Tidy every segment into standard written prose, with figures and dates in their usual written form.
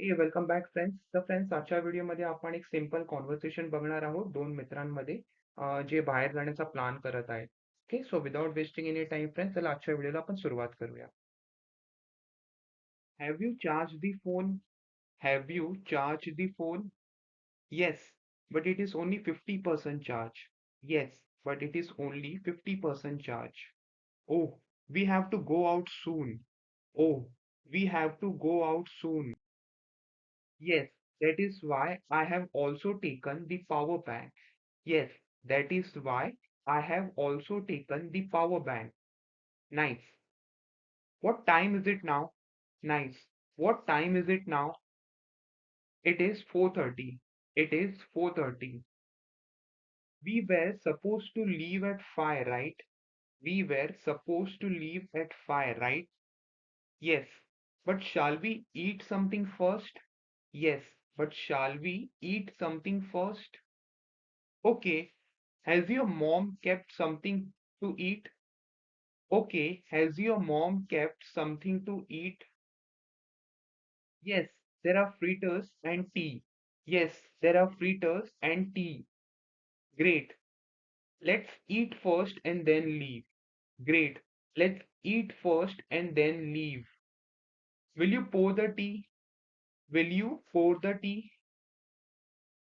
हे welcome back friends. तर friends आजच्या व्हिडिओमध्ये आपण एक सिंपल कॉन्व्हर्सेशन बघणार आहोत दोन मित्रांमध्ये जे बाहेर जाण्याचा प्लॅन करत आहेत. Okay, so without wasting any time friends, चला आजच्या व्हिडिओला आपण सुरुवात करूया. Have you charge the phone? Have you charge the phone? Yes, but it is only 50% charge. Yes, but it is only 50% charge. Oh, we have to go out soon. Oh, we have to go out soon. Yes, that is why I have also taken the power bank. Yes, that is why I have also taken the power bank. Nice. What time is it now? Nice. What time is it now? It is 4:30. It is 4:30. We were supposed to leave at 5, right? We were supposed to leave at 5, right? Yes. But shall we eat something first? Yes. But shall we eat something first? Okay, has your mom kept something to eat? Okay, has your mom kept something to eat? Yes, there are fritters and tea. Yes, there are fritters and tea. Great. Let's eat first and then leave. Great. Let's eat first and then leave. Will you pour the tea? Will you pour the tea?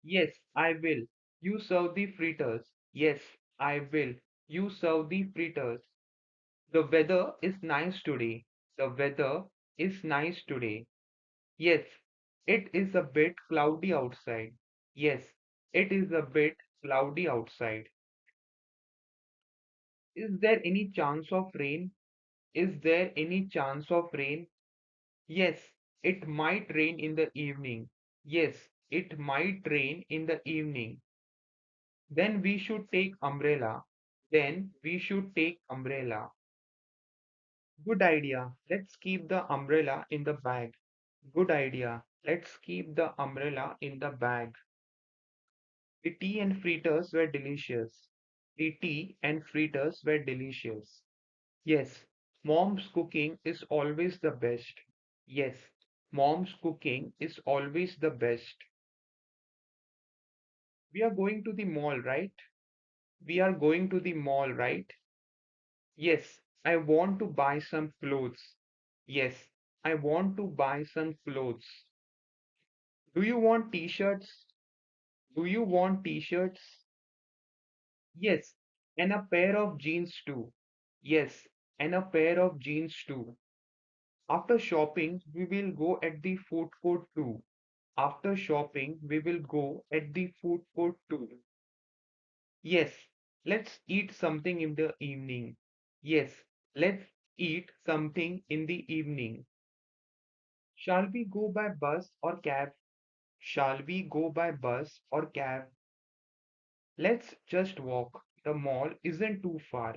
Yes, I will. You serve the fritters. Yes, I will. You serve the fritters. The weather is nice today. The weather is nice today. Yes, it is a bit cloudy outside. Yes, it is a bit cloudy outside. Is there any chance of rain? Is there any chance of rain? Yes, it might rain in the evening. Yes, it might rain in the evening. Then we should take umbrella. Then we should take umbrella. Good idea. Let's keep the umbrella in the bag. Good idea. Let's keep the umbrella in the bag. The tea and fritters were delicious. The tea and fritters were delicious. Yes, mom's cooking is always the best. Yes, mom's cooking is always the best. We are going to the mall, right? We are going to the mall, right? Yes, I want to buy some clothes. Yes, I want to buy some clothes. Do you want t-shirts? Do you want t-shirts? Yes, and a pair of jeans too. Yes, and a pair of jeans too. After shopping, we will go at the food court too. After shopping, we will go at the food court too. Yes, let's eat something in the evening. Yes, let's eat something in the evening. Shall we go by bus or cab? Shall we go by bus or cab? Let's just walk. The mall isn't too far.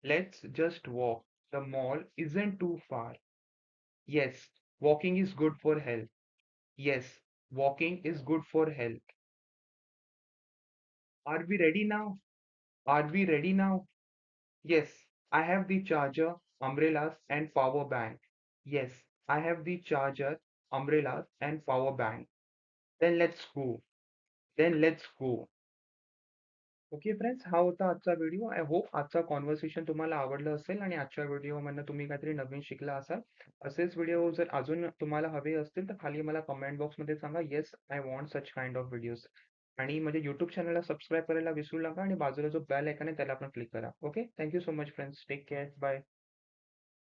Let's just walk. The mall isn't too far. Yes, walking is good for health. Yes, walking is good for health. Are we ready now? Are we ready now? Yes, I have the charger, umbrellas, and power bank. Yes, I have the charger, umbrellas, and power bank. Then let's go. Then let's go. Okay friends, हा होता आजचा video. I hope आजचा conversation तुम्हाला आवडलं असेल आणि आजच्या व्हिडिओमधनं तुम्ही काहीतरी नवीन शिकला असाल. असेच व्हिडिओ जर अजून तुम्हाला हवे असतील तर खाली मला कमेंट बॉक्समध्ये सांगा, yes I want such kind of videos. आणि माझ्या युट्यूब चॅनलला सबस्क्राईब करायला विसरू नका आणि बाजूला जो बेल आयकॉन आहे त्याला पण क्लिक करा. Okay, thank you so much friends, take care, bye.